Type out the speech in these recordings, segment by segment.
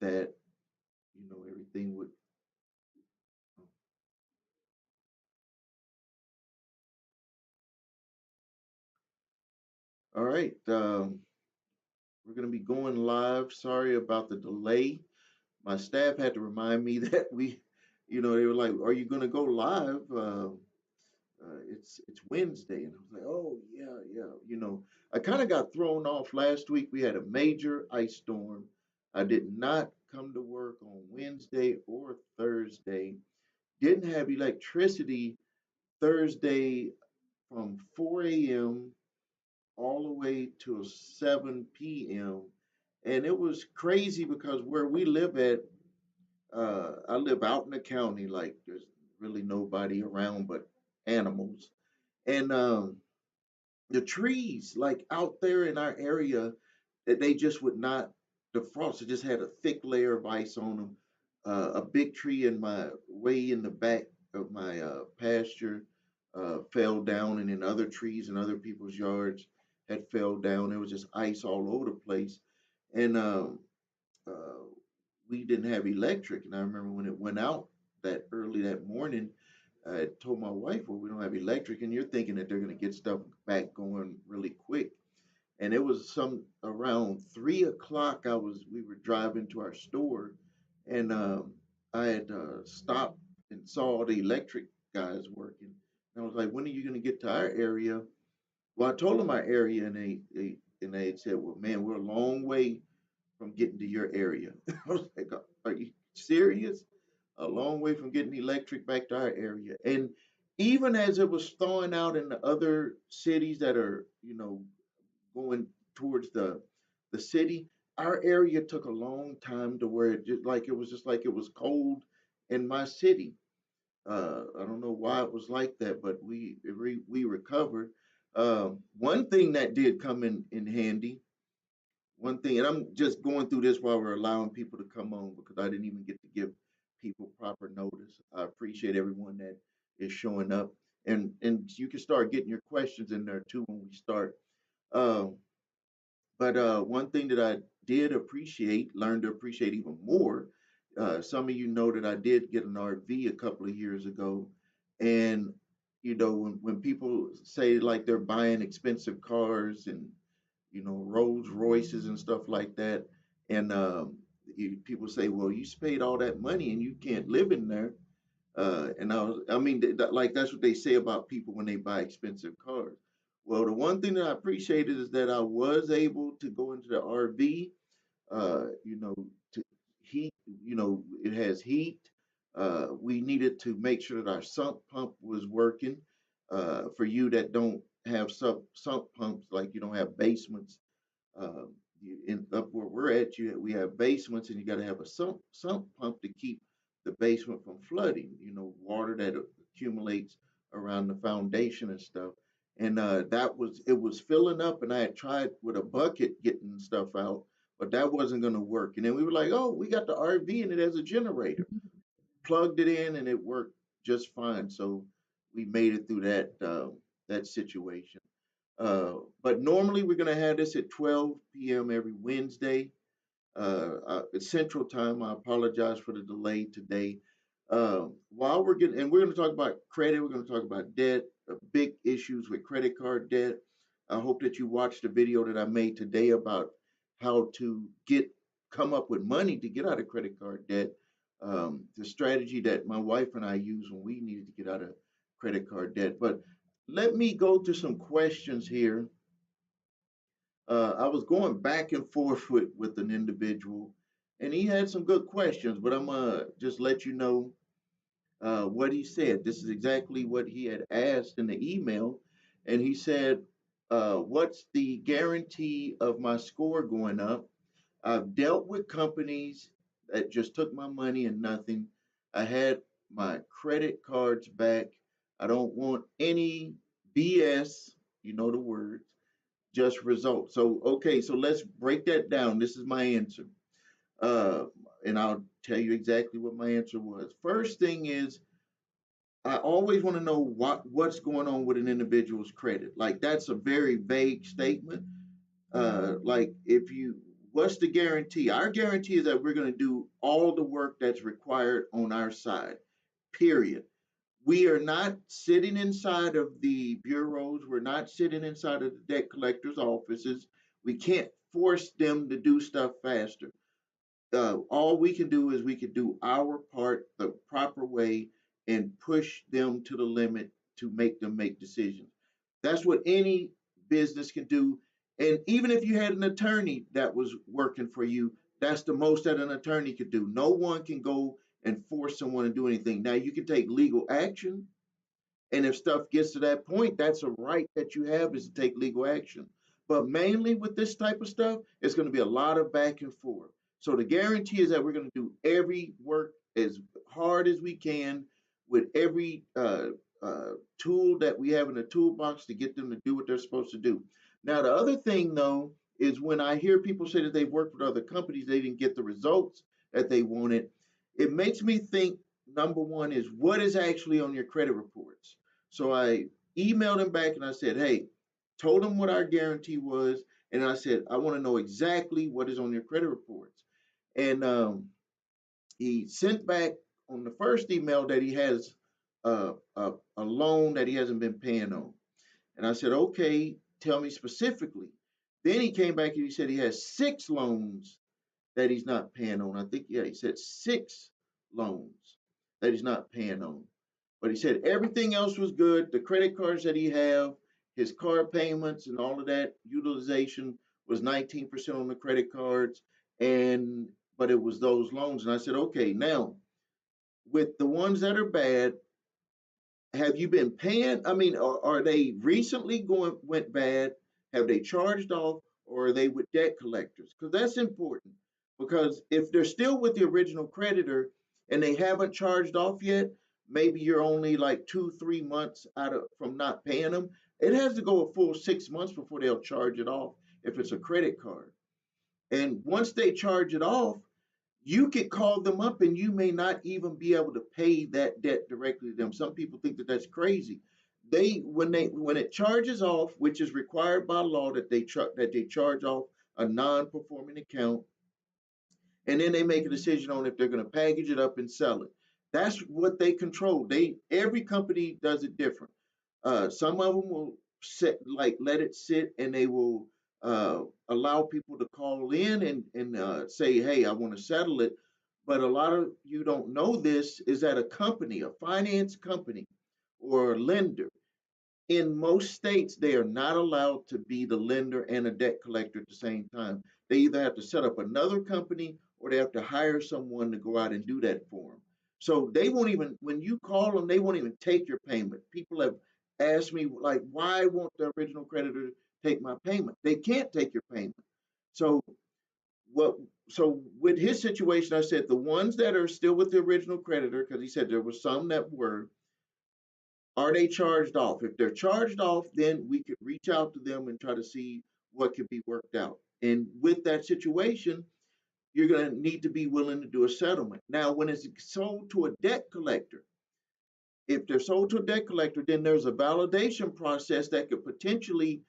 that everything would. All right, we're going to be going live. Sorry about the delay. My staff had to remind me that they were like, "Are you going to go live?" It's Wednesday, and I was like, "Oh yeah, yeah." I kind of got thrown off last week. We had a major ice storm. I did not come to work on Wednesday or Thursday. Didn't have electricity Thursday from 4 a.m. all the way till 7 p.m. And it was crazy because where we live at, I live out in the county, like there's really nobody around but animals. And the trees, like out there in our area, that they just would not defrost. It just had a thick layer of ice on them. A big tree in my way in the back of my pasture fell down, and then other trees in other people's yards had fell down. There was just ice all over the place, and uh, we didn't have electric. And I remember when it went out that early that morning, I told my wife, "Well, we don't have electric," and you're thinking that they're going to get stuff back going really quick. And it was some around 3 o'clock. We were driving to our store, and I had stopped and saw the electric guys working. And I was like, "When are you going to get to our area?" Well, I told them our area, and they had said, "Well, man, we're a long way from getting to your area." I was like, "Are you serious? A long way from getting electric back to our area." And even as it was thawing out in the other cities that are, going towards the city, our area took a long time to where it was cold in my city. I don't know why it was like that, but we recovered. One thing that did come in handy, one thing, and I'm just going through this while we're allowing people to come on because I didn't even get to give people proper notice. I appreciate everyone that is showing up, and you can start getting your questions in there too when we start. Um, but one thing that I did appreciate, learned to appreciate even more, some of you know that I did get an RV a couple of years ago. And, when people say like they're buying expensive cars and, Rolls Royces and stuff like that, and people say, well, you paid all that money and you can't live in there. I mean, like that's what they say about people when they buy expensive cars. Well, the one thing that I appreciated is that I was able to go into the RV, to heat, it has heat. We needed to make sure that our sump pump was working. For you that don't have sump pumps, like you don't have basements, up where we're at, we have basements, and you got to have a sump pump to keep the basement from flooding. Water that accumulates around the foundation and stuff. And it was filling up, and I had tried with a bucket getting stuff out, but that wasn't going to work. And then we were like, "Oh, we got the RV and it has a generator." Plugged it in, and it worked just fine. So we made it through that situation. But normally we're going to have this at 12 p.m. every Wednesday, it's Central Time. I apologize for the delay today. While we're going to talk about credit, we're going to talk about debt, big issues with credit card debt. I hope that you watched the video that I made today about how to come up with money to get out of credit card debt. The strategy that my wife and I used when we needed to get out of credit card debt. But let me go to some questions here. I was going back and forth with an individual, and he had some good questions, but I'm gonna just let you know what he said. This is exactly what he had asked in the email, and he said, "What's the guarantee of my score going up? I've dealt with companies that just took my money and nothing. I had my credit cards back. I don't want any BS. You know the word, just results." So, okay, so let's break that down. This is my answer. Uh, and I'll tell you exactly what my answer was. First thing is, I always want to know what's going on with an individual's credit. Like that's a very vague statement. Like if you what's the guarantee? Our guarantee is that we're going to do all the work that's required on our side, period. We are not sitting inside of the bureaus. We're not sitting inside of the debt collectors' offices. We can't force them to do stuff faster. All we can do is we can do our part the proper way and push them to the limit to make them make decisions. That's what any business can do. And even if you had an attorney that was working for you, that's the most that an attorney could do. No one can go and force someone to do anything. Now, you can take legal action, and if stuff gets to that point, that's a right that you have, is to take legal action. But mainly with this type of stuff, it's going to be a lot of back and forth. So the guarantee is that we're going to do every work as hard as we can with every tool that we have in the toolbox to get them to do what they're supposed to do. Now, the other thing, though, is when I hear people say that they've worked with other companies, they didn't get the results that they wanted. It makes me think, number one, is what is actually on your credit reports. So I emailed him back and I said, hey, told him what our guarantee was. And I said, I want to know exactly what is on your credit reports. And he sent back on the first email that he has a loan that he hasn't been paying on. And I said, okay, tell me specifically. Then he came back and he said he has 6 loans that he's not paying on. I think, yeah, he said 6 loans that he's not paying on. But he said everything else was good. The credit cards that he have, his car payments and all of that utilization was 19% on the credit cards. And but it was those loans. And I said, okay, now with the ones that are bad, have you been paying? I mean, are they recently going went bad? Have they charged off, or are they with debt collectors? Because that's important. Because if they're still with the original creditor and they haven't charged off yet, maybe you're only like 2, 3 months out of from not paying them. It has to go a full 6 months before they'll charge it off if it's a credit card. And once they charge it off, you could call them up and you may not even be able to pay that debt directly to them. Some people think that that's crazy. When it charges off, which is required by law that they charge off a non-performing account, and then they make a decision on if they're going to package it up and sell it. That's what they control. Every company does it different. Some of them will let it sit, and they will allow people to call in and say, "Hey, I want to settle it." But a lot of you don't know this is that a company, a finance company, or a lender, in most states, they are not allowed to be the lender and a debt collector at the same time. They either have to set up another company or they have to hire someone to go out and do that for them. So they won't even, when you call them, they won't even take your payment. People have asked me, like, why won't the original creditor take my payment? They can't take your payment. So what? So with his situation, I said the ones that are still with the original creditor, because he said there were some that were, are they charged off? If they're charged off, then we could reach out to them and try to see what could be worked out. And with that situation, you're going to need to be willing to do a settlement. Now, when it's sold to a debt collector, if they're sold to a debt collector, then there's a validation process that could potentially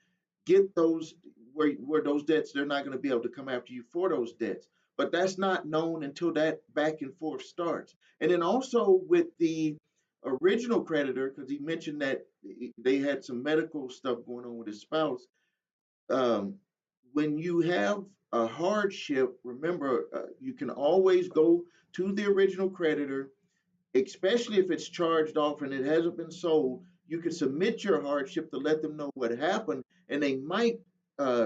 get those where those debts, they're not going to be able to come after you for those debts. But that's not known until that back and forth starts. And then also with the original creditor, because he mentioned that they had some medical stuff going on with his spouse. Um, when you have a hardship, remember, you can always go to the original creditor, especially if it's charged off and it hasn't been sold. You can submit your hardship to let them know what happened, and they might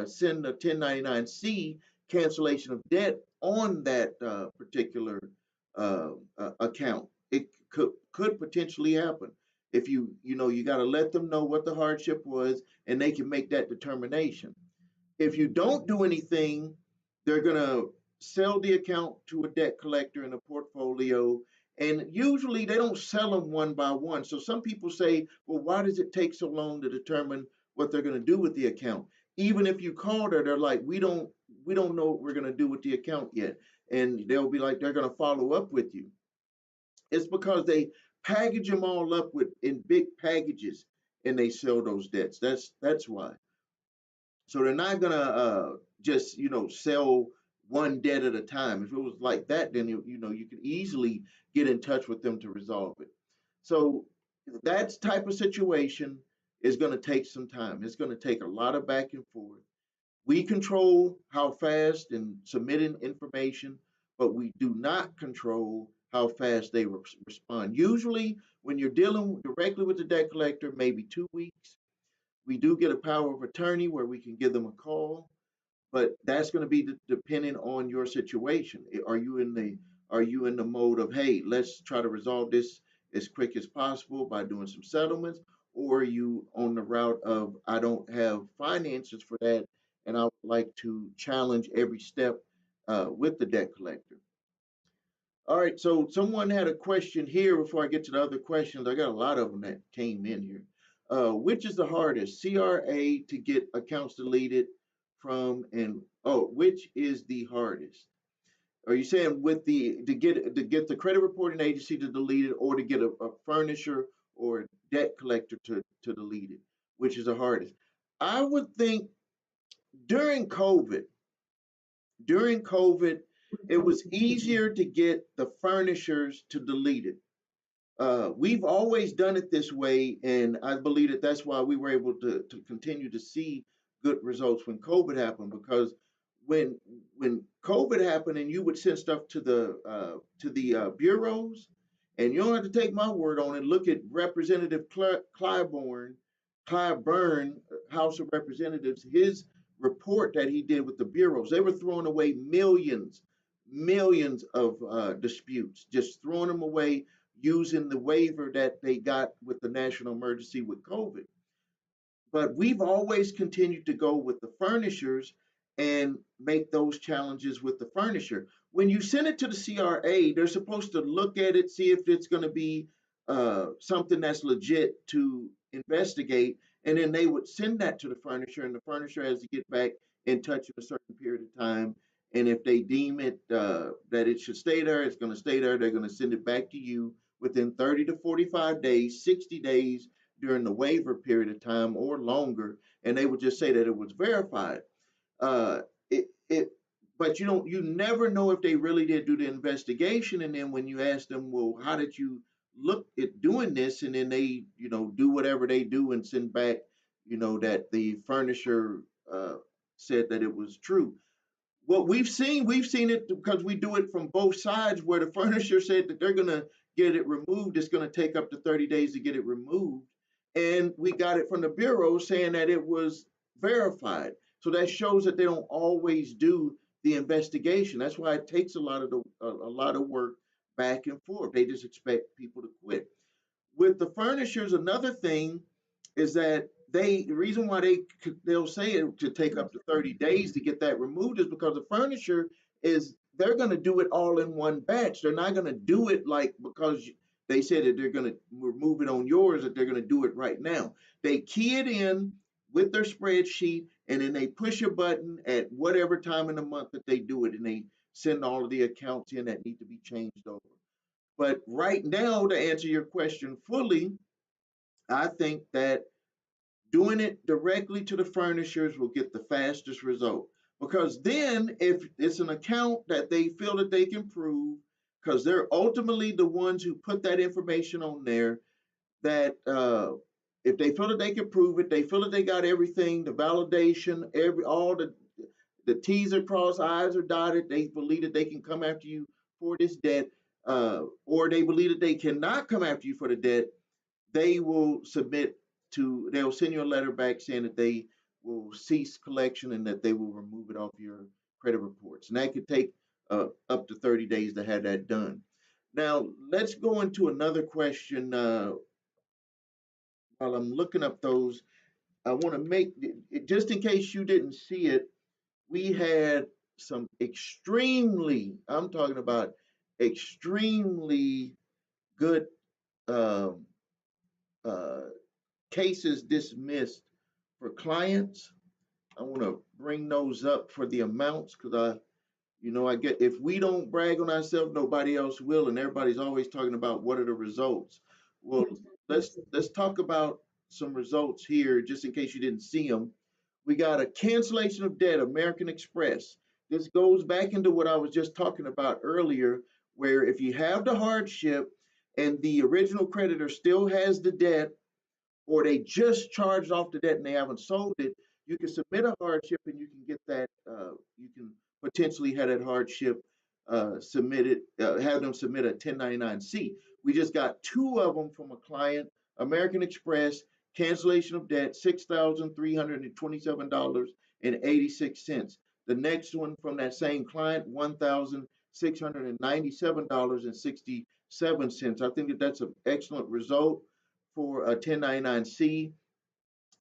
send a 1099-C cancellation of debt on that particular account. It could potentially happen if you got to let them know what the hardship was, and they can make that determination. If you don't do anything, they're going to sell the account to a debt collector in a portfolio. And usually they don't sell them one by one. So some people say, well, why does it take so long to determine what they're going to do with the account? Even if you called her, they're like, we don't know what we're going to do with the account yet. And they'll be like, they're going to follow up with you. It's because they package them all up with in big packages and they sell those debts. That's why. So they're not gonna just sell. one debt at a time. If it was like that, then you could easily get in touch with them to resolve it. So that type of situation is going to take some time. It's going to take a lot of back and forth. We control how fast and submitting information, but we do not control how fast they respond. Usually, when you're dealing directly with the debt collector, maybe 2 weeks. We do get a power of attorney where we can give them a call, but that's going to be depending on your situation. Are you in the mode of, hey, let's try to resolve this as quick as possible by doing some settlements, or are you on the route of, I don't have finances for that, and I would like to challenge every step with the debt collector? All right, so someone had a question here before I get to the other questions. I got a lot of them that came in here. Which is the hardest, CRA to get accounts deleted from, and which is the hardest? Are you saying with the to get the credit reporting agency to delete it, or to get a furnisher or debt collector to delete it? Which is the hardest? I would think during COVID, during COVID, it was easier to get the furnishers to delete it. We've always done it this way, and I believe that that's why we were able to continue to see good results when COVID happened. Because when when COVID happened, and you would send stuff to the bureaus, and you don't have to take my word on it. Look at Representative Clyburn, House of Representatives, his report that he did with the bureaus. They were throwing away millions of disputes, just throwing them away using the waiver that they got with the national emergency with COVID. But we've always continued to go with the furnishers and make those challenges with the furnisher. When you send it to the CRA, they're supposed to look at it, see if it's going to be something that's legit to investigate, and then they would send that to the furnisher, and the furnisher has to get back in touch in a certain period of time. And if they deem it that it should stay there, it's going to stay there. They're going to send it back to you within 30 to 45 days, 60 days during the waiver period of time or longer, and they would just say that it was verified. Uh, it, but you never know if they really did do the investigation. And then when you ask them, well, how did you look at doing this? And then they, do whatever they do and send back, that the furnisher said that it was true. What we've seen it because we do it from both sides, where the furniture said that they're going to get it removed. It's going to take up to 30 days to get it removed. And we got it from the bureau saying that it was verified. So that shows that they don't always do the investigation. That's why it takes a lot of work back and forth. They just expect people to quit. With the furnishers, another thing is that the reason why they'll say it to take up to 30 days to get that removed is because the furniture is they're going to do it all in one batch. They're not going to do it like because they said that they're going to remove it on yours, that they're going to do it right now. They key it in with their spreadsheet, and then they push a button at whatever time in the month that they do it, and they send all of the accounts in that need to be changed over. But right now, to answer your question fully, I think that doing it directly to the furnishers will get the fastest result. Because then, if it's an account that they feel that they can prove, because they're ultimately the ones who put that information on there, that if they feel that they can prove it, they feel that they got everything, the validation, all the T's are crossed, I's are dotted, they believe that they can come after you for this debt, or they believe that they cannot come after you for the debt, they'll send you a letter back saying that they will cease collection and that they will remove it off your credit reports. And that could take up to 30 days to have that done. Now, let's go into another question. While I'm looking up those, I want to make, just in case you didn't see it, we had some I'm talking about extremely good um, uh, cases dismissed for clients. I want to bring those up for the amounts because I get, if we don't brag on ourselves, nobody else will, and everybody's always talking about what are the results. Well, let's talk about some results here, just in case you didn't see them. We got a cancellation of debt, American Express. this goes back into what I was just talking about earlier, where if you have the hardship and the original creditor still has the debt, or they just charged off the debt and they haven't sold it, you can submit a hardship and you can get that. You can potentially have that hardship submitted, have them submit a 1099-C. We just got two of them from a client, American Express, cancellation of debt, $6,327.86. The next one from that same client, $1,697.67. I think that that's an excellent result for a 1099-C.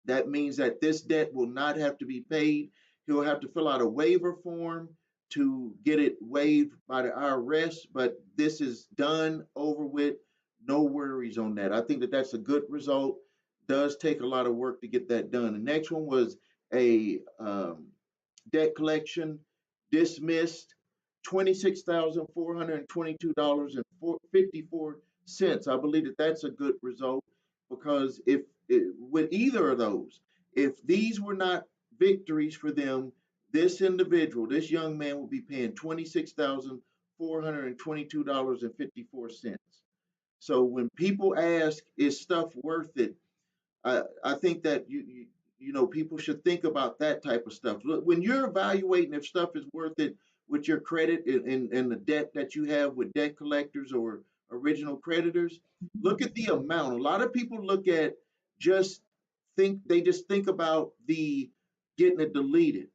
That means that this debt will not have to be paid. He'll have to fill out a waiver form to get it waived by the IRS, but this is done, over with, no worries on that. I think that that's a good result. Does take a lot of work to get that done. The next one was a debt collection dismissed, $26,422.54. I believe that that's a good result because if with either of those, if these were not victories for them, this individual, this young man, will be paying $26,422.54. So when people ask, is stuff worth it? I think that people should think about that type of stuff. When you're evaluating if stuff is worth it with your credit and the debt that you have with debt collectors or original creditors, look at the amount. A lot of people look at just just think about the getting it deleted.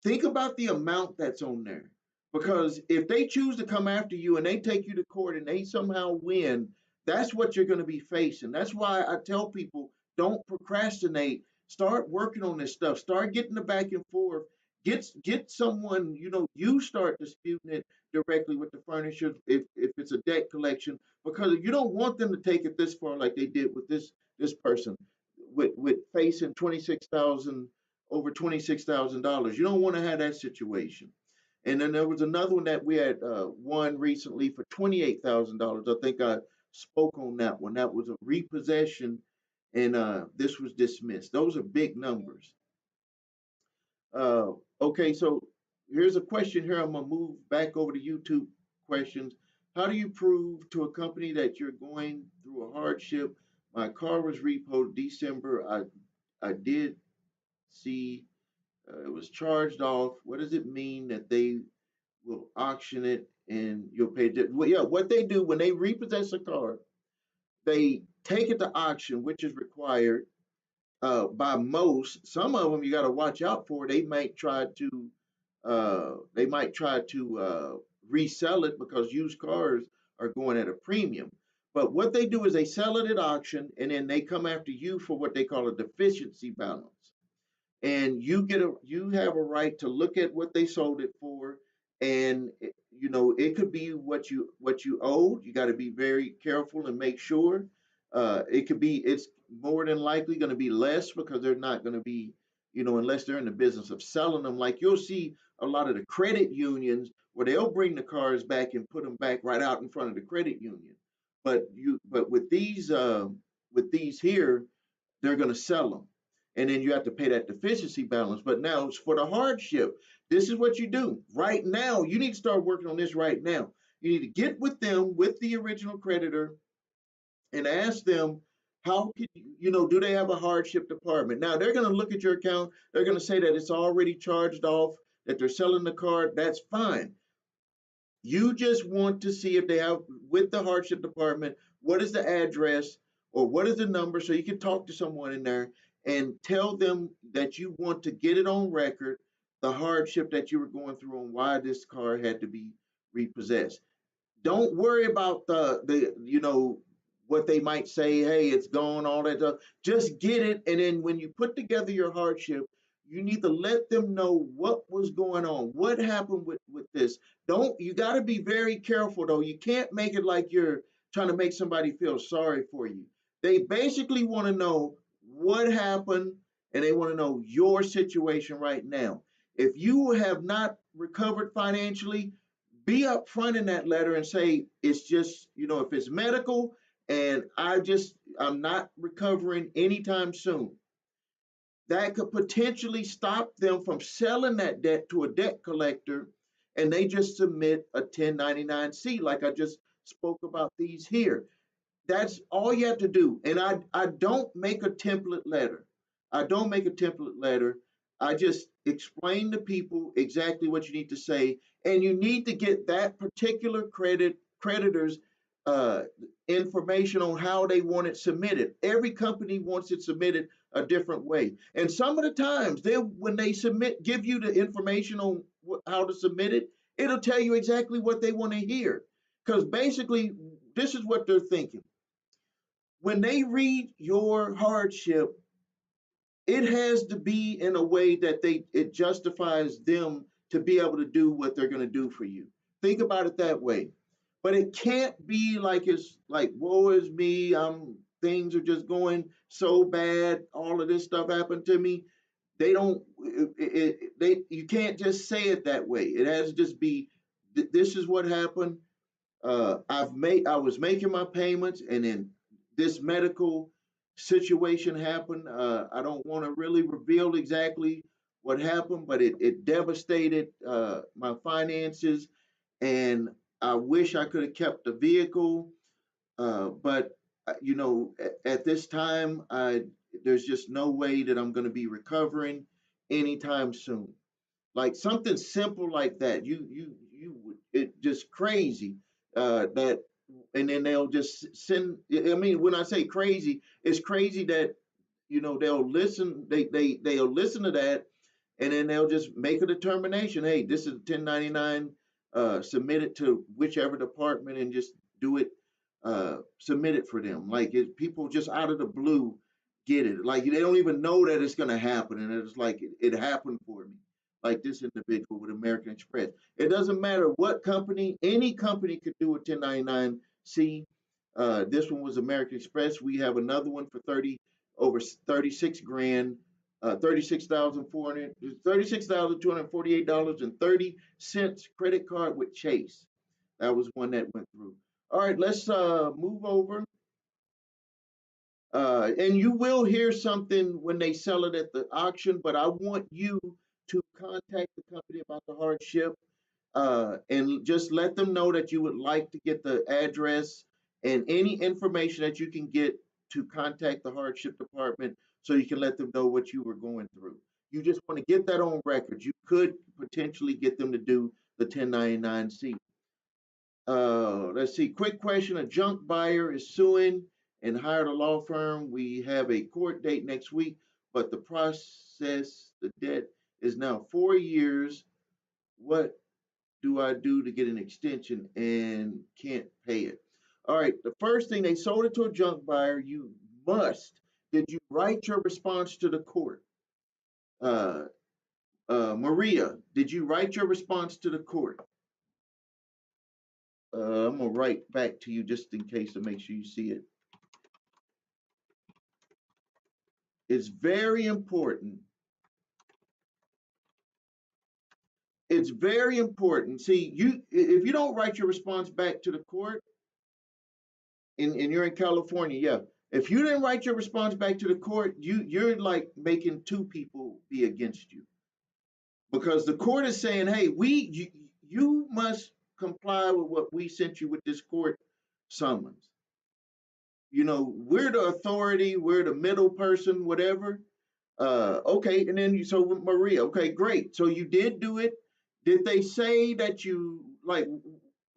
Think about the amount that's on there. Because if they choose to come after you and they take you to court and they somehow win, that's what you're going to be facing. That's why I tell people, don't procrastinate. Start working on this stuff. Start getting the back and forth. Get someone, you start disputing it directly with the furniture if it's a debt collection, because you don't want them to take it this far like they did with this person with facing 26,000 over $26,000. You don't want to have that situation. And then there was another one that we had won recently for $28,000. I think I spoke on that one. That was a repossession, and this was dismissed. Those are big numbers. Uh, okay, so here's a question here. I'm gonna move back over to YouTube questions. How do you prove to a company that you're going through a hardship? My car was repoed December. I did see it was charged off. What does it mean that they will auction it and you'll pay? Well, yeah, what they do when they repossess a car, they take it to auction, which is required by most. Some of them you got to watch out for. They might try to resell it because used cars are going at a premium. But what they do is they sell it at auction and then they come after you for what they call a deficiency balance, and you have a right to look at what they sold it for, and it could be what you owed. You got to be very careful and make sure. It's more than likely going to be less because they're not going to be, unless they're in the business of selling them. Like you'll see a lot of the credit unions where they'll bring the cars back and put them back right out in front of the credit union. But with these here, they're going to sell them. And then you have to pay that deficiency balance. But now for the hardship. This is what you do right now. You need to start working on this right now. You need to get with them, with the original creditor, and ask them, how can do they have a hardship department? Now they're going to look at your account. They're going to say that it's already charged off, that they're selling the car. That's fine. You just want to see if they have, with the hardship department, what is the address or what is the number, so you can talk to someone in there and tell them that you want to get it on record, the hardship that you were going through and why this car had to be repossessed. Don't worry about the what they might say. Hey, it's gone, all that stuff. Just get it, and then when you put together your hardship, you need to let them know what was going on, what happened with this. Don't You got to be very careful though. You can't make it like you're trying to make somebody feel sorry for you. They basically want to know what happened, and they want to know your situation right now. If you have not recovered financially, be upfront in that letter and say it's just, if it's medical and I'm not recovering anytime soon. that could potentially stop them from selling that debt to a debt collector, and they just submit a 1099-C, like I just spoke about these here. That's all you have to do. And I don't make a template letter. I don't make a template letter. I just explain to people exactly what you need to say, and you need to get that particular creditor's uh, information on how they want it submitted. Every company wants it submitted a different way, and some of the times they, when they submit, give you the information on how to submit it, it'll tell you exactly what they want to hear. Because basically, this is what they're thinking when they read your hardship. It has to be in a way that it justifies them to be able to do what they're going to do for you. Think about it that way. But it can't be like it's like woe is me. I'm things are just going so bad. All of this stuff happened to me. They don't. They you can't just say it that way. It has to just be. This is what happened. I was making my payments, and then this medical situation happened. I don't want to really reveal exactly what happened, but it devastated my finances, and I wish I could have kept the vehicle. But at this time, there's just no way that I'm going to be recovering anytime soon. Like something simple like that. You would it just crazy that, and then they'll just send. I mean, when I say crazy, it's crazy that they'll listen. They'll listen to that, and then they'll just make a determination. Hey, this is 1099. Submit it to whichever department and just do it. Submit it for them. Like people just out of the blue get it. Like they don't even know that it's going to happen, and it's like it happened for me. Like this individual with American Express. It doesn't matter what company, any company could do a 1099-C. This one was American Express. We have another one for 36 grand, 36,248.30 credit card with Chase. That was one that went through. All right, let's move over. And you will hear something when they sell it at the auction, but I want you to contact the company about the hardship and just let them know that you would like to get the address and any information that you can get to contact the hardship department so you can let them know what you were going through. You just want to get that on record. You could potentially get them to do the 1099-C. Let's see. Quick question. A junk buyer is suing and hired a law firm. We have a court date next week, but the debt is now 4 years. What do I do to get an extension and can't pay it? All right. The first thing, they sold it to a junk buyer. You must. Did you write your response to the court? Uh, Maria, did you write your response to the court? I'm gonna write back to you just in case to make sure you see it. It's very important. It's very important. See, you if you don't write your response back to the court, and you're in California, yeah. If you didn't write your response back to the court, you're like making two people be against you because the court is saying, hey, you must comply with what we sent you with this court summons. We're the authority, we're the middle person, whatever. Okay, and then so Maria, okay, great. So you did do it. Did they say that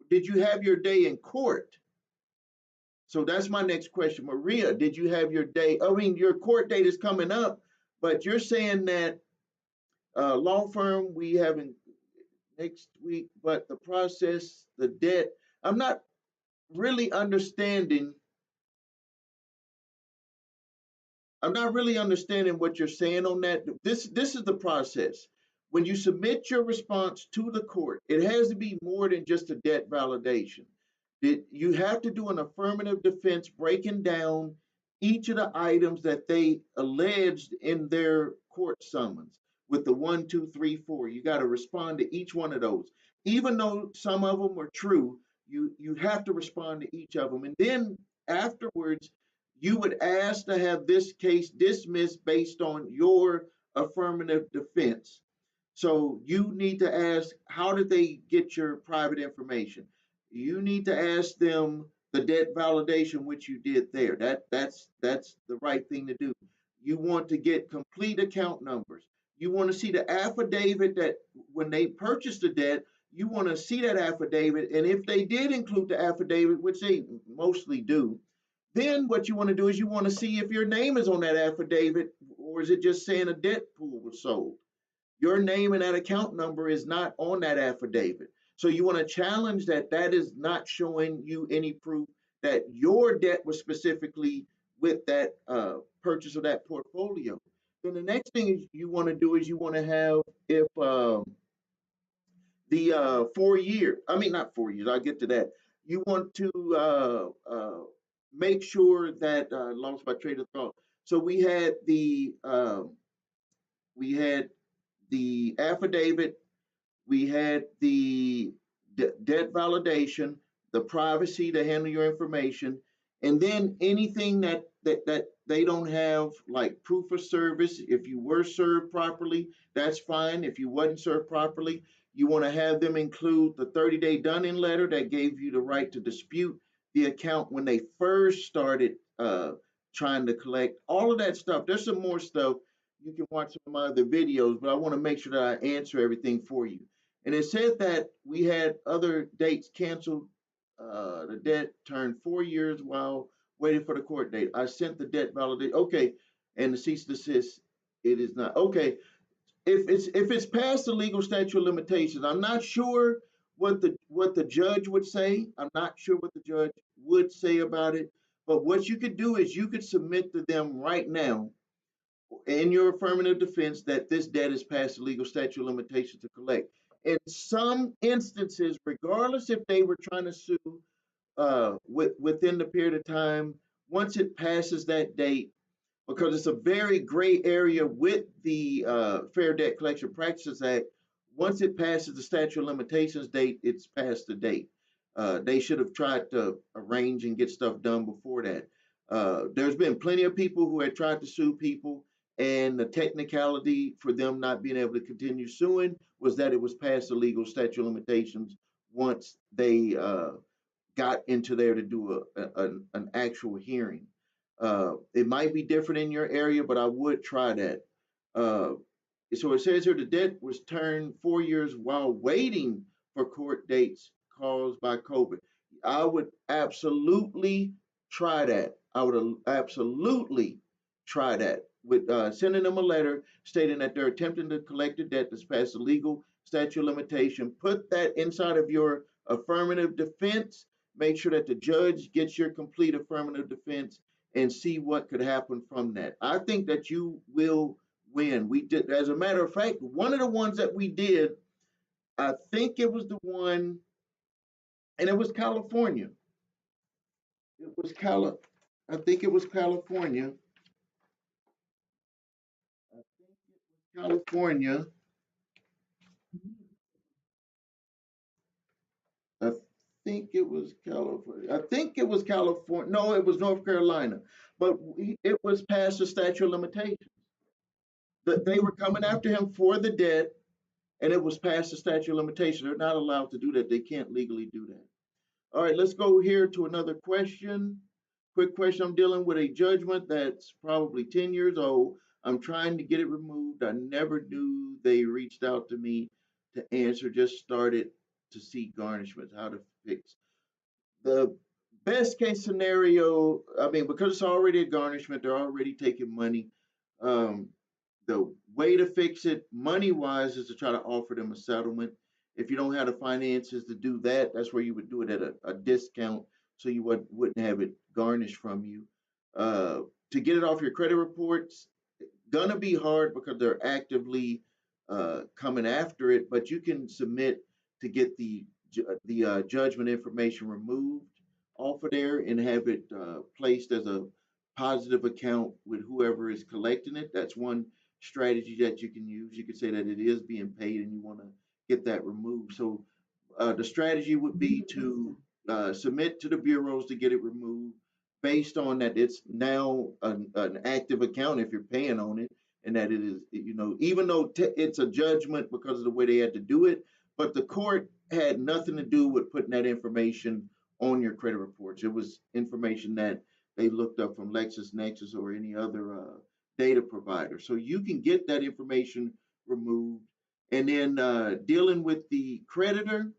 did you have your day in court? So that's my next question. Maria, did you have your day? I mean, your court date is coming up, but you're saying that law firm we having next week, but the process, the debt. I'm not really understanding I'm not really understanding what you're saying on that. This is the process. When you submit your response to the court, it has to be more than just a debt validation. You have to do an affirmative defense breaking down each of the items that they alleged in their court summons with the one, two, three, four. You got to respond to each one of those. Even though some of them are true, you have to respond to each of them. And then afterwards, you would ask to have this case dismissed based on your affirmative defense. So you need to ask, how did they get your private information? You need to ask them the debt validation, which you did there. That's the right thing to do. You want to get complete account numbers. You want to see the affidavit that when they purchased the debt, you want to see that affidavit. And if they did include the affidavit, which they mostly do, then what you want to do is you want to see if your name is on that affidavit, or is it just saying a debt pool was sold? Your name and that account number is not on that affidavit. So you want to challenge that that is not showing you any proof that your debt was specifically with that purchase of that portfolio. Then the next thing you want to do is you want to have if the 4 year, I mean, not 4 years, I'll get to that. You want to make sure that, lost my train of thought. So we had the affidavit, we had the debt validation, the privacy to handle your information, and then anything that they don't have, like proof of service. If you were served properly, that's fine. If you wasn't served properly, you want to have them include the 30-day done-in letter that gave you the right to dispute the account when they first started trying to collect. All of that stuff. There's some more stuff. You can watch some of my other videos, but I want to make sure that I answer everything for you. And it said that we had other dates canceled. The debt turned 4 years while waiting for the court date. I sent the debt validation. Okay, and the cease and desist. It is not okay. If it's past the legal statute of limitations, I'm not sure what the judge would say. I'm not sure what the judge would say about it. But what you could do is you could submit to them right now in your affirmative defense that this debt is past the legal statute of limitations to collect. In some instances, regardless if they were trying to sue within the period of time, once it passes that date, because it's a very gray area with the Fair Debt Collection Practices Act. Once it passes the statute of limitations date, it's past the date. They should have tried to arrange and get stuff done before that. There's been plenty of people who had tried to sue people, and the technicality for them not being able to continue suing was that it was past the legal statute of limitations once they got into there to do an actual hearing. It might be different in your area, but I would try that. Uh, so it says here the debt was turned 4 years while waiting for court dates caused by COVID. I would absolutely try that. I would absolutely try that with sending them a letter stating that they're attempting to collect a debt that's past the legal statute of limitation. Put that inside of your affirmative defense. Make sure that the judge gets your complete affirmative defense and see what could happen from that. I think that you will win. We did, as a matter of fact, one of the ones that we did, I think it was the one, and it was California. It was I think it was California. I think it was California. I think it was California. I think it was California. No, it was North Carolina. But it was past the statute of limitations. That they were coming after him for the debt, and it was past the statute of limitation. They're not allowed to do that. They can't legally do that. All right, let's go here to another question. Quick question. I'm dealing with a judgment that's probably 10 years old. I'm trying to get it removed. I never knew they reached out to me to answer, just started to see garnishments, how to fix. The best case scenario, I mean, because it's already a garnishment, they're already taking money. Um, the way to fix it money wise is to try to offer them a settlement. If you don't have the finances to do that, that's where you would do it at a discount so you wouldn't have it garnished from you. Uh, to get it off your credit reports, gonna be hard because they're actively coming after it, but you can submit to get the judgment information removed off of there and have it placed as a positive account with whoever is collecting it. That's one strategy that you can use. You could say that it is being paid and you want to get that removed. So the strategy would be to submit to the bureaus to get it removed. based on that it's now an active account if you're paying on it, and that it is, even though it's a judgment because of the way they had to do it, but the court had nothing to do with putting that information on your credit reports. It was information that they looked up from LexisNexis or any other data provider. So you can get that information removed. And then dealing with the creditor,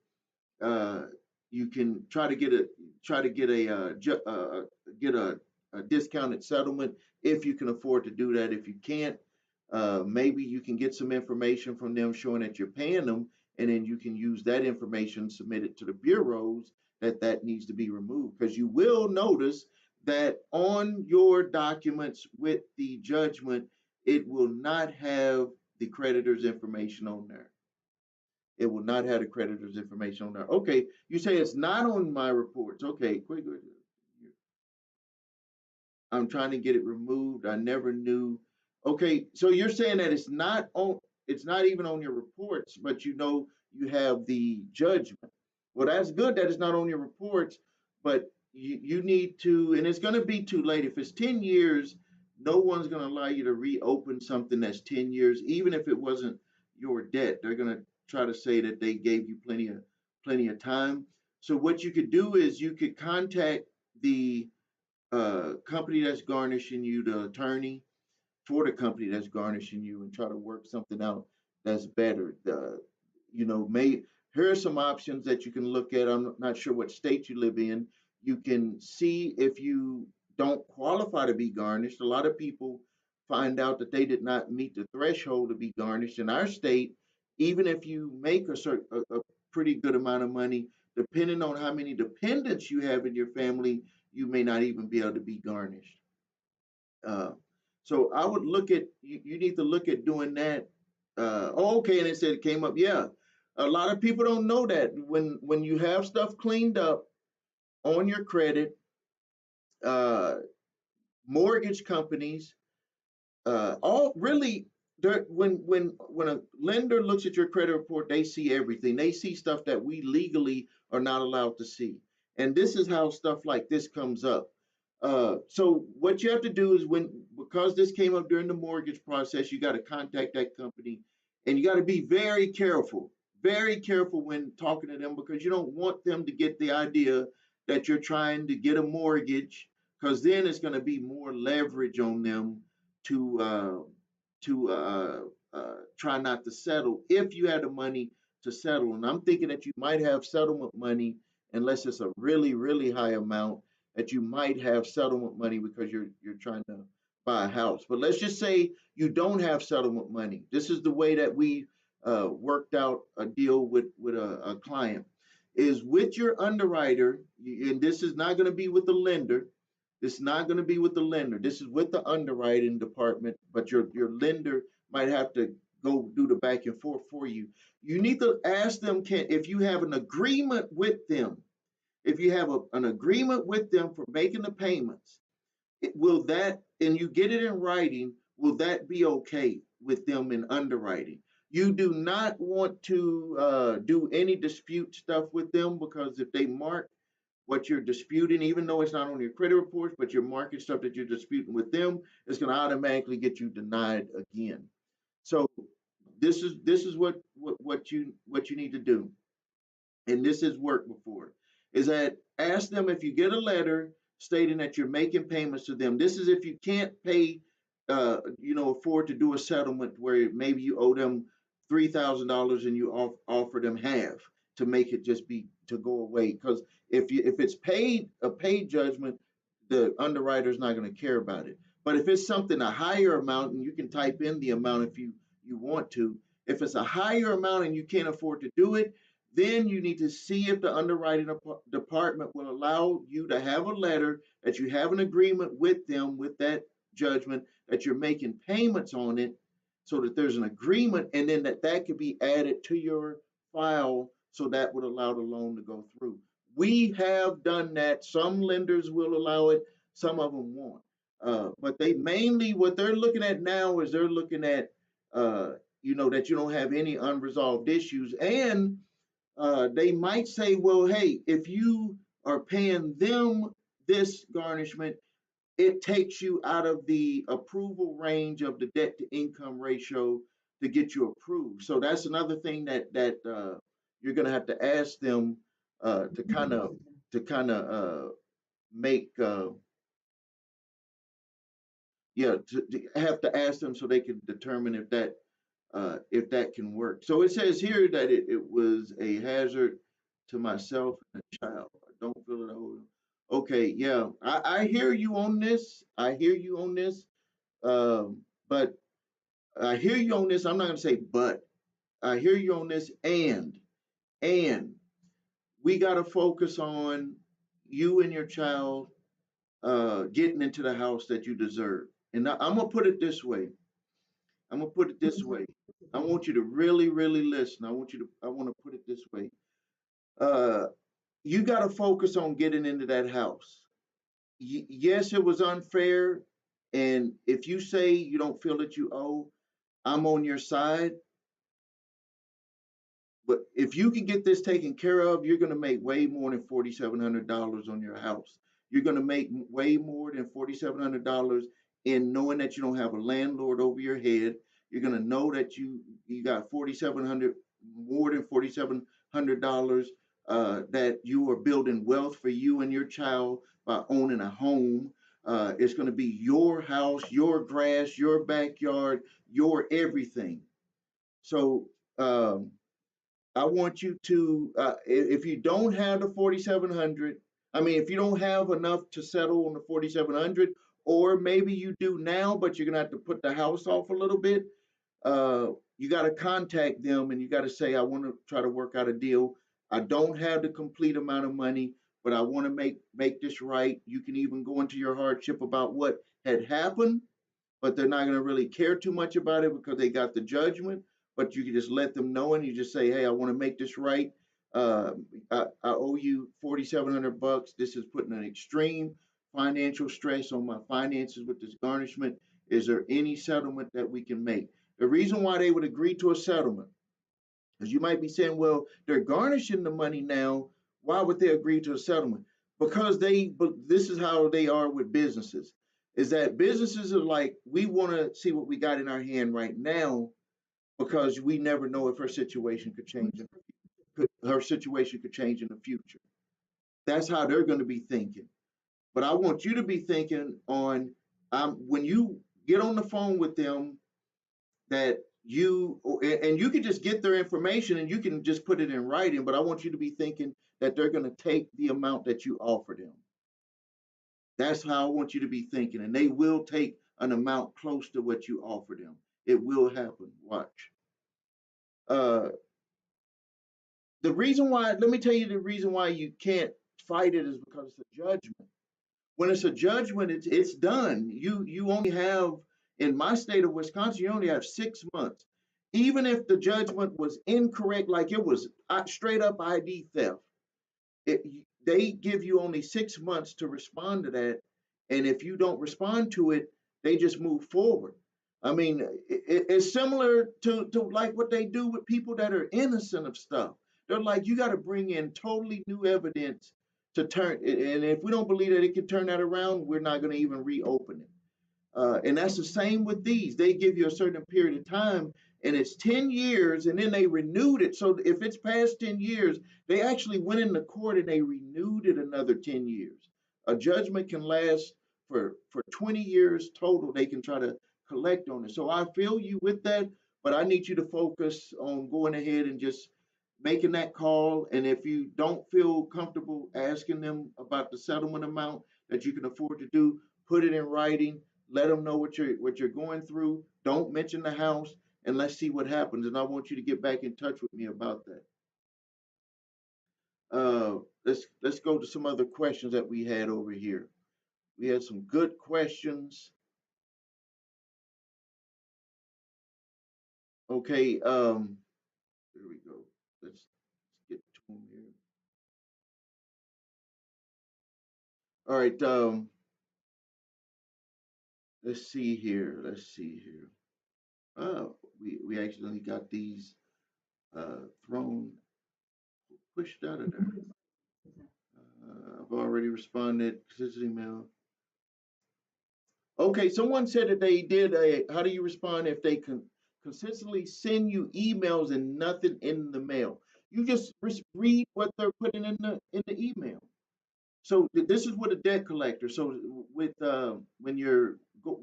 uh, you can get a discounted settlement if you can afford to do that. If you can't, maybe you can get some information from them showing that you're paying them, and then you can use that information, submit it to the bureaus that needs to be removed. Because you will notice that on your documents with the judgment, it will not have the creditor's information on there. It will not have the creditor's information on there. Okay, you say it's not on my reports. Okay, quick. I'm trying to get it removed. I never knew. Okay, so you're saying that it's not even on your reports, but you have the judgment. Well, that's good that it's not on your reports, but you need to, and it's going to be too late. If it's 10 years, no one's going to allow you to reopen something that's 10 years, even if it wasn't your debt. They're going to try to say that they gave you plenty of time. So what you could do is you could contact the company that's garnishing you, the attorney for the company that's garnishing you, and try to work something out that's better. May Here are some options that you can look at. I'm not sure what state you live in. You can see if you don't qualify to be garnished. A lot of people find out that they did not meet the threshold to be garnished. In our state, even if you make a pretty good amount of money, depending on how many dependents you have in your family, you may not even be able to be garnished. Uh, so I would look at you need to look at doing that. Okay, and it said it came up. Yeah, a lot of people don't know that when you have stuff cleaned up on your credit, uh, mortgage companies, all really, when a lender looks at your credit report, they see everything. They see stuff that we legally are not allowed to see, and this is how stuff like this comes up. So what you have to do is because this came up during the mortgage process, you got to contact that company, and you got to be very careful when talking to them, because you don't want them to get the idea that you're trying to get a mortgage, because then it's going to be more leverage on them to try not to settle if you had the money to settle. And I'm thinking that you might have settlement money, unless it's a really high amount, that you might have settlement money because you're trying to buy a house. But let's just say you don't have settlement money. This is the way that we worked out a deal with a client. Is with your underwriter, and this is not going to be with the lender. This is not going to be with the lender. This is with the underwriting department, but your lender might have to go do the back and forth for you. You need to ask them, if you have an agreement with them, if you have an agreement with them for making the payments, will that, and you get it in writing, will that be okay with them in underwriting? You do not want to do any dispute stuff with them, because if they mark what you're disputing, even though it's not on your credit reports, but you're marking stuff that you're disputing with them, it's going to automatically get you denied again. So this is what you need to do, and this has worked before, is that ask them if you get a letter stating that you're making payments to them. This is if you can't pay, afford to do a settlement where maybe you owe them $3,000 and you offer them half to make it just be to go away. Because if it's a paid judgment, the underwriter's not going to care about it. But if it's something a higher amount, and you can type in the amount if you want to, if it's a higher amount and you can't afford to do it, then you need to see if the underwriting department will allow you to have a letter that you have an agreement with them with that judgment, that you're making payments on it, so that there's an agreement, and then that could be added to your file, so that would allow the loan to go through. We have done that. Some lenders will allow it, some of them won't. But what they're looking at now is they're looking at, that you don't have any unresolved issues. And they might say, well, hey, if you are paying them this garnishment, it takes you out of the approval range of the debt to income ratio to get you approved. So that's another thing that you're going to have to ask them to kind of make yeah to have to ask them so they can determine if that can work. So it says here that it was a hazard to myself and a child. I don't feel it. Okay, yeah, I hear you on this. I hear you on this. But I hear you on this. I'm not going to say but. I hear you on this. And we got to focus on you and your child getting into the house that you deserve. And I'm going to put it this way. I'm going to put it this way. I want you to really, really listen. I want to put it this way. Uh, you got to focus on getting into that house. Yes, it was unfair. And if you say you don't feel that you owe, I'm on your side. But if you can get this taken care of, you're going to make way more than $4,700 on your house. You're going to make way more than $4,700 in knowing that you don't have a landlord over your head. You're going to know that you got 4,700 more than $4,700 that you are building wealth for you and your child by owning a home. It's going to be your house, your grass, your backyard, your everything. So I want you to, if you don't have the 4,700, I mean, if you don't have enough to settle on the 4,700, or maybe you do now, but you're gonna have to put the house off a little bit. Uh, you got to contact them and you got to say, I want to try to work out a deal. I don't have the complete amount of money, but I want to make this right. You can even go into your hardship about what had happened, but they're not going to really care too much about it because they got the judgment. But you can just let them know and you just say, hey, I want to make this right. Uh, I owe you 4,700 bucks. This is putting an extreme financial stress on my finances with this garnishment. Is there any settlement that we can make? The reason why they would agree to a settlement, because you might be saying, well, they're garnishing the money now. Why would they agree to a settlement? Because but this is how they are with businesses, is that businesses are like, we want to see what we got in our hand right now because we never know if her situation could change. Her situation could change in the future. That's how they're going to be thinking. But I want you to be thinking on when you get on the phone with them that and you can just get their information and you can just put it in writing, but I want you to be thinking that they're going to take the amount that you offer them. That's how I want you to be thinking, and they will take an amount close to what you offer them. It will happen. Watch. uh the reason why, let me tell you the reason why you can't fight it is because it's a judgment. When it's a judgment, it's done. You only have, in my state of Wisconsin, you only have 6 months. Even if the judgment was incorrect, like it was straight up ID theft, it, they give you only 6 months to respond to that. And if you don't respond to it, they just move forward. I mean, it's similar to like what they do with people that are innocent of stuff. They're like, you got to bring in totally new evidence to turn, and if we don't believe that it can turn that around, we're not going to even reopen it. And that's the same with these. They give you a certain period of time, and it's 10 years, and then they renewed it. So if it's past 10 years, they actually went into court and they renewed it another 10 years. A judgment can last for 20 years total. They can try to collect on it. So I feel you with that, but I need you to focus on going ahead and just making that call. And if you don't feel comfortable asking them about the settlement amount that you can afford to do, put it in writing, let them know what you're going through. Don't mention the house, and let's see what happens. And I want you to get back in touch with me about that. Let's go to some other questions that we had over here. We had some good questions. Okay, here we go. Let's get to them here. All right, let's see here. Let's see here. Oh, we actually got these thrown pushed out of there. I've already responded. This email. Okay, someone said that they did a. How do you respond if they consistently send you emails and nothing in the mail? You just read what they're putting in the email. So this is what a debt collector. So with when you're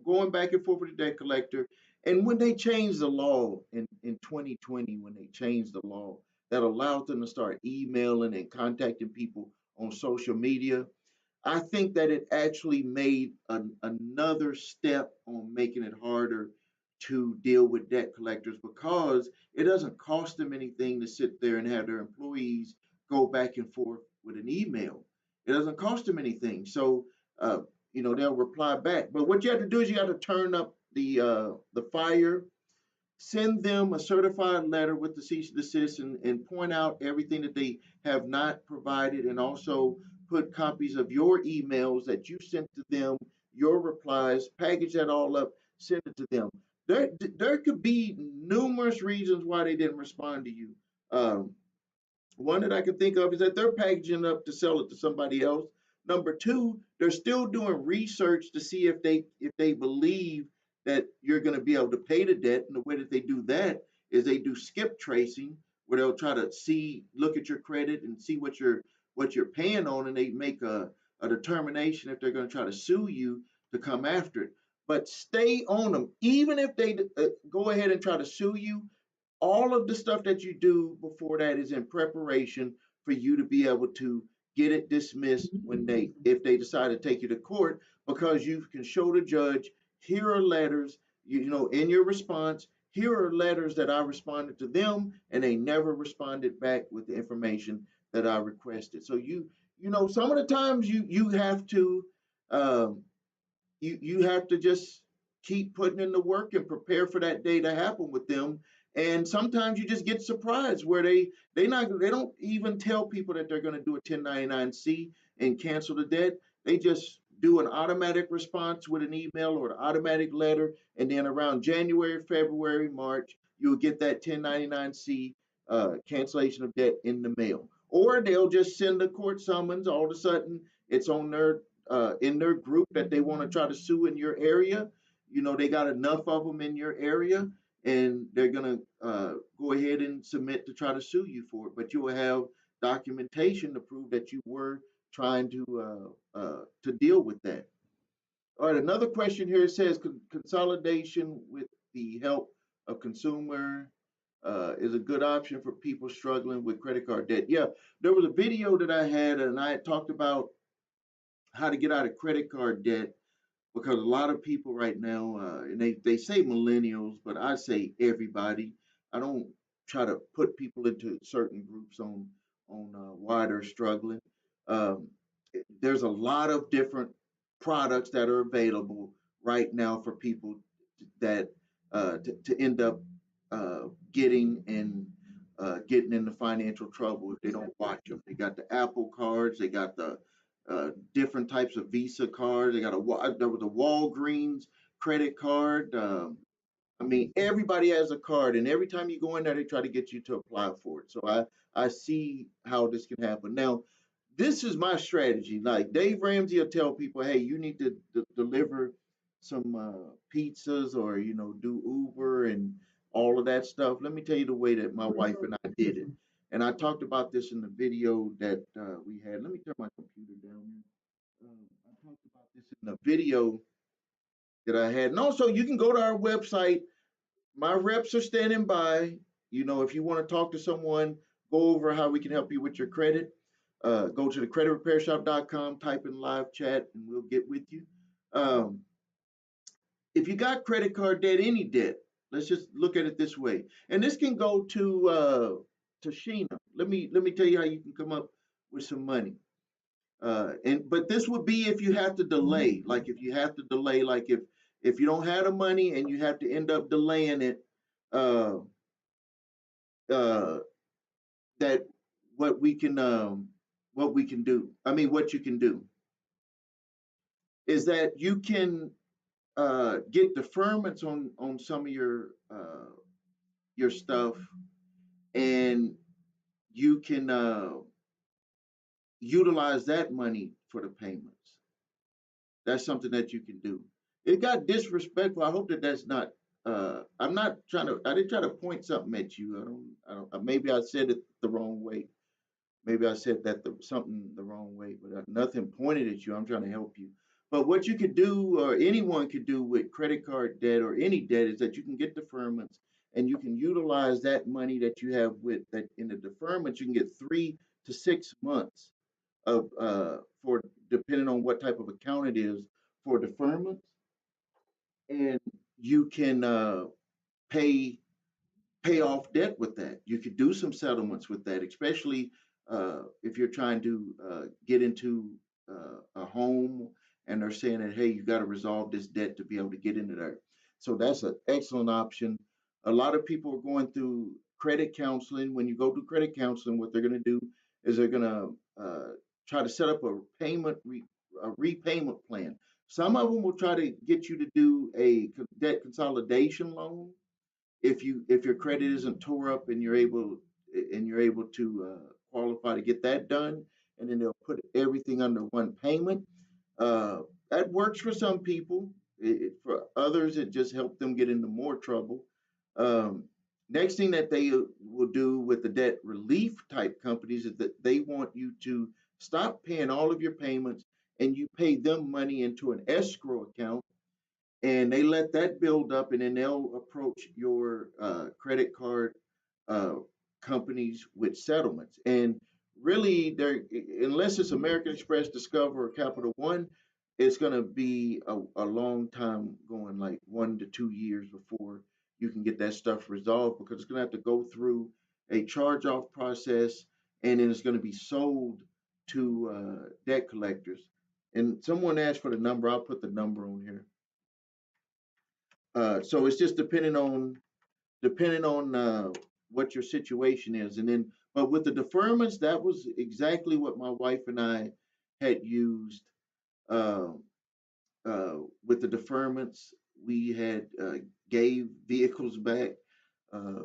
going back and forth with a debt collector, and when they changed the law in 2020, when they changed the law that allowed them to start emailing and contacting people on social media, I think that it actually made another step on making it harder to deal with debt collectors because it doesn't cost them anything to sit there and have their employees go back and forth with an email. It doesn't cost them anything. So, uh, they'll reply back. But what you have to do is you got to turn up the fire, send them a certified letter with the cease and desist, and point out everything that they have not provided, and also put copies of your emails that you sent to them, your replies, package that all up, send it to them. There could be numerous reasons why they didn't respond to you. One that I can think of is that they're packaging up to sell it to somebody else. Number two, they're still doing research to see if they believe that you're going to be able to pay the debt. And the way that they do that is they do skip tracing, where they'll try to look at your credit and see what you're paying on, and they make a determination if they're going to try to sue you to come after it. But stay on them, even if they go ahead and try to sue you. All of the stuff that you do before that is in preparation for you to be able to get it dismissed when they if they decide to take you to court, because you can show the judge, here are letters, in your response, here are letters that I responded to them and they never responded back with the information that I requested. So some of the times you have to um, you have to just keep putting in the work and prepare for that day to happen with them. And sometimes you just get surprised where they don't even tell people that they're going to do a 1099-C and cancel the debt. They just do an automatic response with an email or an automatic letter, and then around January, February, March, you'll get that 1099-C cancellation of debt in the mail. Or they'll just send a court summons. All of a sudden, it's on their in their group that they want to try to sue in your area. They got enough of them in your area, and they're going to go ahead and submit to try to sue you for it. But you will have documentation to prove that you were trying to deal with that. All right, another question here says consolidation with the help of consumer is a good option for people struggling with credit card debt. Yeah, there was a video that I had, and I had talked about how to get out of credit card debt, because a lot of people right now, and they say millennials, but I say everybody. I don't try to put people into certain groups on why they're struggling. Um, there's a lot of different products that are available right now for people that to end up getting into financial trouble if they don't watch them. They got the Apple cards, they got the different types of Visa cards. They got there was a Walgreens credit card. I mean, everybody has a card, and every time you go in there, they try to get you to apply for it. So I see how this can happen. Now, this is my strategy. Like Dave Ramsey will tell people, hey, you need to deliver some pizzas, or do Uber and all of that stuff. Let me tell you the way that my wife and I did it. And I talked about this in the video that we had. Let me turn my computer down here. I talked about this in the video that I had. And also, you can go to our website. My reps are standing by. If you want to talk to someone, go over how we can help you with your credit. Go to thecreditrepairshop.com, type in live chat, and we'll get with you. Um, if you got credit card debt, any debt, let's just look at it this way. And this can go to Sheena. Let me tell you how you can come up with some money. But this would be if you have to delay. Like if you have to delay, like if you don't have the money and you have to end up delaying it, uh, uh, that what we can do. I mean, what you can do is that you can get deferments on some of your stuff, and you can utilize that money for the payments. That's something that you can do. It got disrespectful. I hope that that's not. I'm not trying to. I didn't try to point something at you. Maybe I said it the wrong way. Maybe I said something the wrong way, but nothing pointed at you. I'm trying to help you. But what you could do, or anyone could do with credit card debt or any debt, is that you can get deferments and you can utilize that money that you have with that in the deferments. You can get 3 to 6 months of for depending on what type of account it is for deferments, and you can pay pay off debt with that. You could do some settlements with that, especially if you're trying to get into a home and they're saying that, hey, you got to resolve this debt to be able to get into there. So that's an excellent option. A lot of people are going through credit counseling. When you go through credit counseling, what they're going to do is they're going to try to set up a repayment plan. Some of them will try to get you to do a debt consolidation loan if your credit isn't tore up and you're able to qualify to get that done, and then they'll put everything under one payment. Uh, that works for some people. For others, it just helped them get into more trouble. Um, Next thing that they will do with the debt relief type companies is that they want you to stop paying all of your payments and you pay them money into an escrow account, and they let that build up, and then they'll approach your credit card uh, companies with settlements. And really, they're unless it's American Express, Discover, or Capital One, it's going to be a long time going, like 1 to 2 years before you can get that stuff resolved, because it's going to have to go through a charge off process, and then it's going to be sold to debt collectors. And someone asked for the number. I'll put the number on here. So it's just depending on what your situation is, and then but with the deferments, that was exactly what my wife and I had used. Um, with the deferments, we had gave vehicles back.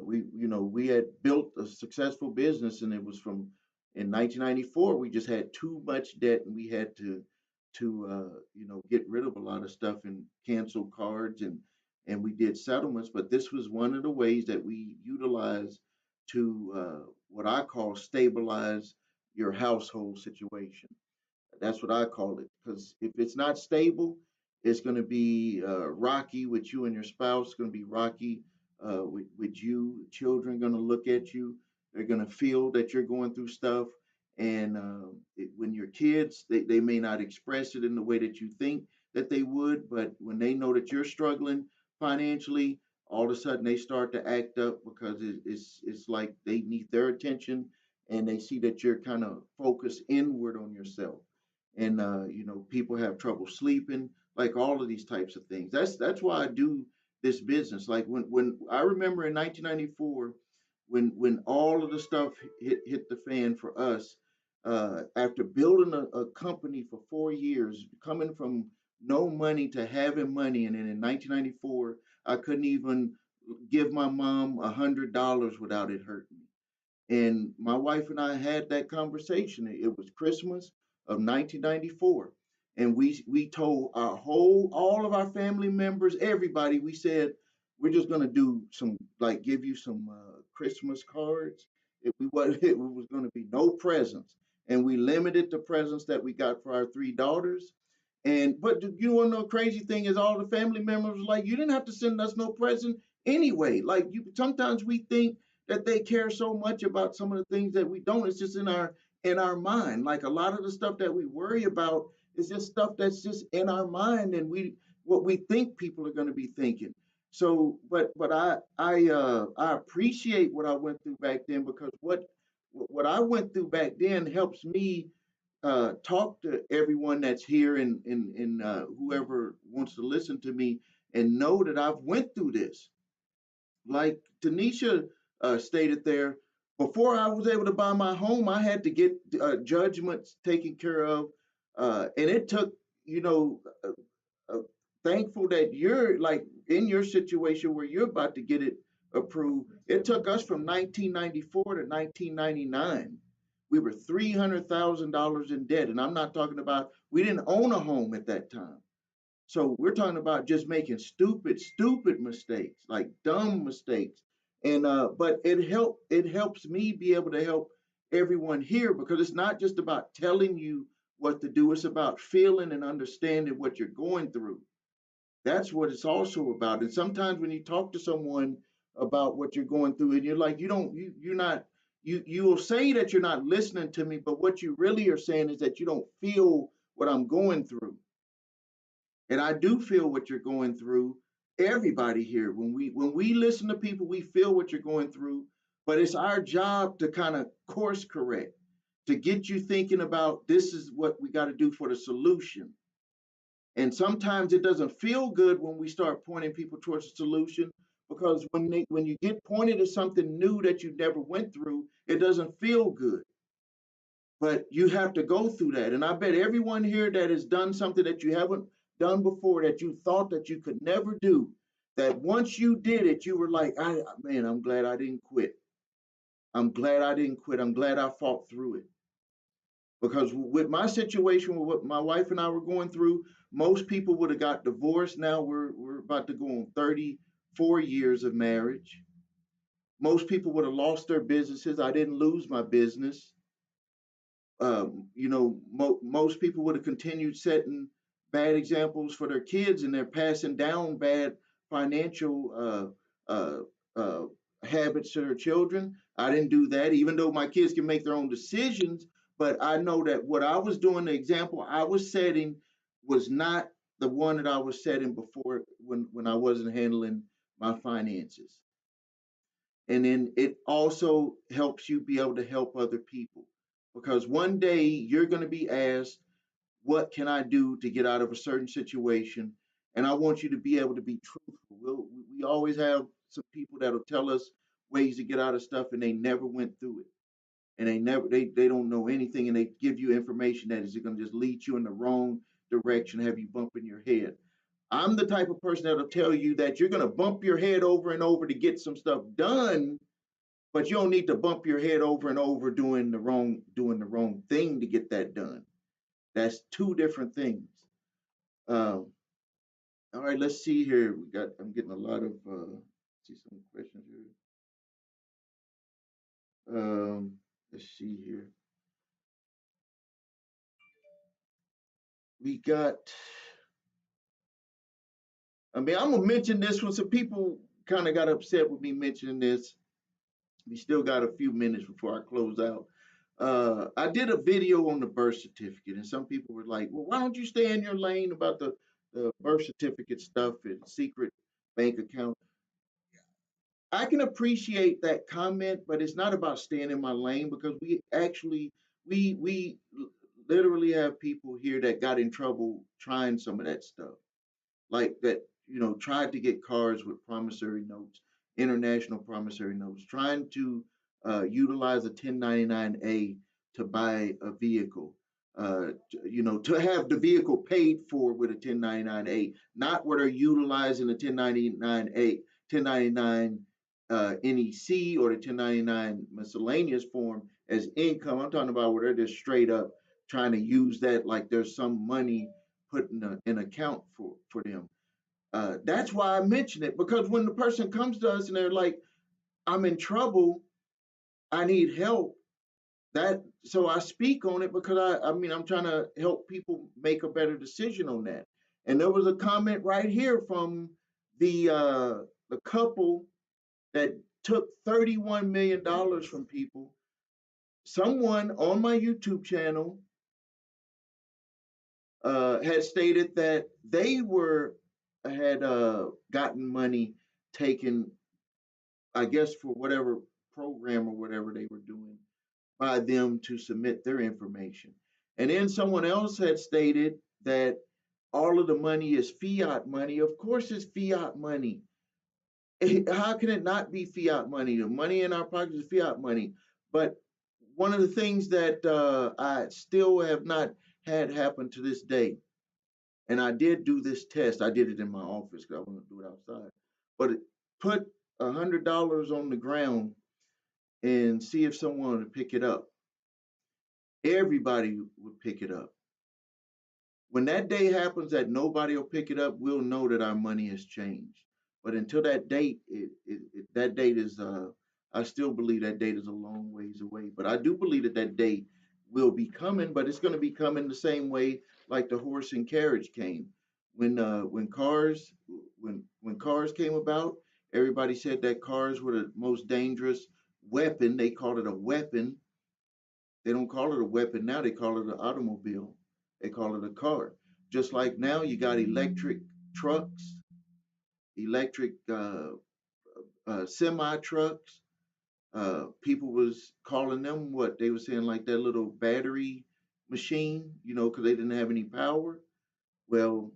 We had built a successful business, and it was from in 1994. We just had too much debt, and we had to get rid of a lot of stuff and cancel cards, and we did settlements. But this was one of the ways that we utilized to what I call stabilize your household situation. That's what I call it. Because if it's not stable, it's going to be rocky with you and your spouse. It's going to be rocky with you. Children going to look at you. They're going to feel that you're going through stuff. And when you're kids, they may not express it in the way that you think that they would. But when they know that you're struggling financially, all of a sudden they start to act up, because it's like they need their attention, and they see that you're kind of focused inward on yourself, and people have trouble sleeping, like all of these types of things. That's why I do this business. Like when I remember in 1994, when all of the stuff hit the fan for us, after building a company for 4 years, coming from no money to having money, and then in 1994 I couldn't even give my mom $100 without it hurting me. And my wife and I had that conversation. It was Christmas of 1994. And we told all of our family members, everybody, we said, we're just going to do some, like, give you some Christmas cards. It was going to be no presents. And we limited the presents that we got for our 3 daughters. And but you want to know, crazy thing is, all the family members were like, you didn't have to send us no present anyway. Like, sometimes we think that they care so much about some of the things that we don't. It's just in our mind. Like, a lot of the stuff that we worry about is just stuff that's just in our mind, and we what we think people are going to be thinking. So, but I appreciate what I went through back then, because what I went through back then helps me talk to everyone that's here, and whoever wants to listen to me, and know that I've went through this. Like Tanisha stated there, before I was able to buy my home, I had to get judgments taken care of, and it took, you know, uh, thankful that you're like in your situation where you're about to get it approved. It took us from 1994 to 1999 We were $300,000 in debt. And I'm not talking about, we didn't own a home at that time. So we're talking about just making stupid mistakes, like dumb mistakes. And but it helps me be able to help everyone here, because it's not just about telling you what to do, it's about feeling and understanding what you're going through. That's what it's also about. And sometimes when you talk to someone about what you're going through, and you're like, you don't, you're not, you will say that you're not listening to me, but what you really are saying is that you don't feel what I'm going through. And I do feel what you're going through. Everybody here, when we listen to people, we feel what you're going through. But it's our job to kind of course correct, to get you thinking about this is what we got to do for the solution. And sometimes it doesn't feel good when we start pointing people towards a solution, because when you get pointed at something new that you never went through, it doesn't feel good. But you have to go through that. And I bet everyone here that has done something that you haven't done before, that you thought that you could never do, that once you did it, you were like, man, I'm glad I didn't quit. I'm glad I didn't quit. I'm glad I fought through it. Because with my situation, with what my wife and I were going through, most people would have got divorced. Now we're about to go on 34 years of marriage. Most people would have lost their businesses. I didn't lose my business. Most people would have continued setting bad examples for their kids, and they're passing down bad financial uh, habits to their children. I didn't do that, even though my kids can make their own decisions. But I know that what I was doing, the example I was setting, was not the one that I was setting before, when I wasn't handling my finances. And then it also helps you be able to help other people, because one day you're going to be asked, what can I do to get out of a certain situation? And I want you to be able to be truthful. We always have some people that'll tell us ways to get out of stuff, and they never went through it, and they don't know anything, and they give you information that is going to just lead you in the wrong direction, have you bumping your head. I'm the type of person that'll tell you that you're going to bump your head over and over to get some stuff done, but you don't need to bump your head over and over doing the wrong thing to get that done. That's two different things. Um, all right, let's see here. I'm getting a lot of see some questions here. Let's see here. We got. I mean, I'm gonna mention this one. Some people kind of got upset with me mentioning this. We still got a few minutes before I close out. I did a video on the birth certificate, and some people were like, "Well, why don't you stay in your lane about the birth certificate stuff and secret bank account?" I can appreciate that comment, but it's not about staying in my lane, because we literally have people here that got in trouble trying some of that stuff, like that, tried to get cars with promissory notes, international promissory notes, trying to utilize a 1099A to buy a vehicle, to have the vehicle paid for with a 1099A, not where they're utilizing the 1099 NEC or the 1099 miscellaneous form as income. I'm talking about where they're just straight up trying to use that like there's some money put in an account for them. That's why I mention it, because when the person comes to us and they're like, "I'm in trouble, I need help," that so I speak on it, because I mean I'm trying to help people make a better decision on that. And there was a comment right here from the couple that took $31 million from people. Someone on my YouTube channel had stated that they were had gotten money taken, I guess, for whatever program or whatever they were doing, by them to submit their information. And then someone else had stated that all of the money is fiat money. Of course, it's fiat money. How can it not be fiat money? The money in our pockets is fiat money. But one of the things that I still have not had happen to this day, and I did do this test. I did it in my office because I want to do it outside. But put $100 on the ground and see if someone would pick it up. everybody would pick it up. When that day happens that nobody will pick it up, we'll know that our money has changed. But until that date, that date is, I still believe that date is a long ways away. But I do believe that that date will be coming, but it's going to be coming the same way like the horse and carriage came. When cars when cars came about, everybody said that cars were the most dangerous weapon. They called it a weapon. They don't call it a weapon now. They call it an automobile. They call it a car. Just like now, you got electric trucks, electric semi trucks. People was calling them what they were saying like that little battery machine, because they didn't have any power. Well,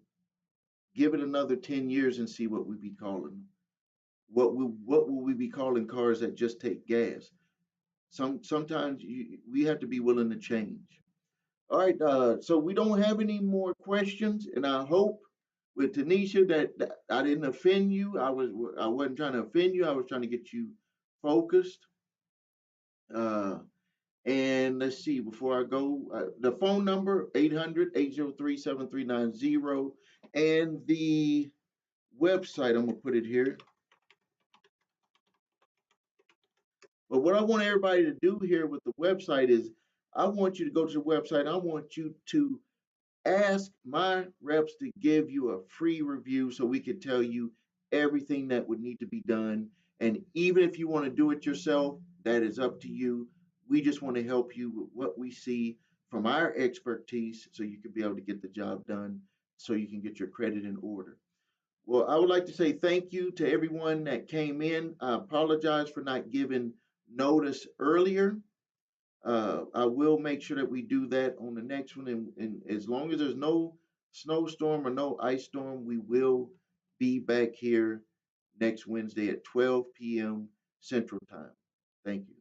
give it another 10 years and see what we be calling them. What will we be calling cars that just take gas? Sometimes we have to be willing to change. All right, so we don't have any more questions, and I hope with Tanisha that I didn't offend you. I wasn't trying to offend you. I was trying to get you focused. Uh, and let's see, before I go, the phone number 800-803-7390, and the website, I'm gonna put it here. But what I want everybody to do here with the website is I want you to go to the website. I want you to ask my reps to give you a free review so we can tell you everything that would need to be done. And even if you want to do it yourself, that is up to you. We just want to help you with what we see from our expertise so you can be able to get the job done so you can get your credit in order. Well, I would like to say thank you to everyone that came in. I apologize for not giving notice earlier. I will make sure that we do that on the next one. And as long as there's no snowstorm or no ice storm, we will be back here next Wednesday at 12 p.m. Central Time. Thank you.